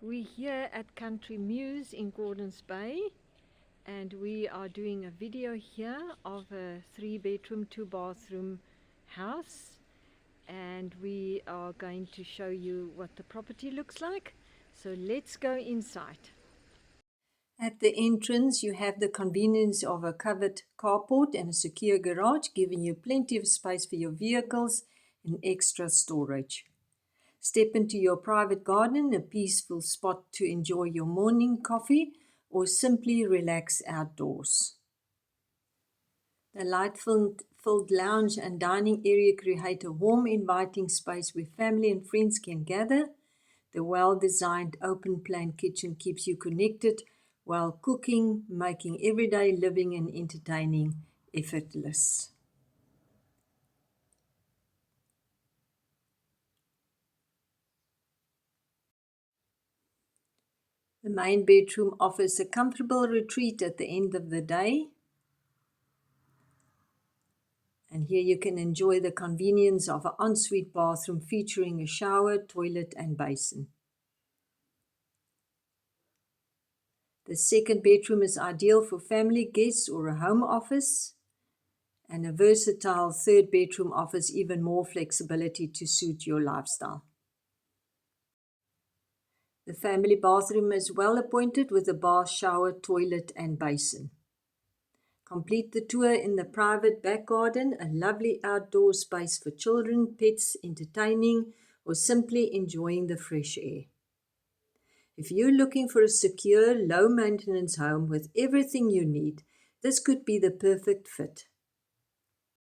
We're here at Country Muse in Gordons Bay, and we are doing a video here of a 3-bedroom 2-bathroom house, and we are going to show you what the property looks like. So let's go inside. At the entrance you have the convenience of a covered carport and a secure garage, giving you plenty of space for your vehicles and extra storage. Step into your private garden, a peaceful spot to enjoy your morning coffee or simply relax outdoors. The light-filled lounge and dining area create a warm, inviting space where family and friends can gather. The well-designed open-plan kitchen keeps you connected while cooking, making everyday living and entertaining effortless. The main bedroom offers a comfortable retreat at the end of the day. And here you can enjoy the convenience of an ensuite bathroom featuring a shower, toilet and basin. The second bedroom is ideal for family guests or a home office. And a versatile third bedroom offers even more flexibility to suit your lifestyle. The family bathroom is well appointed with a bath, shower, toilet and basin. Complete the tour in the private back garden, a lovely outdoor space for children, pets, entertaining, or simply enjoying the fresh air. If you're looking for a secure, low-maintenance home with everything you need, this could be the perfect fit.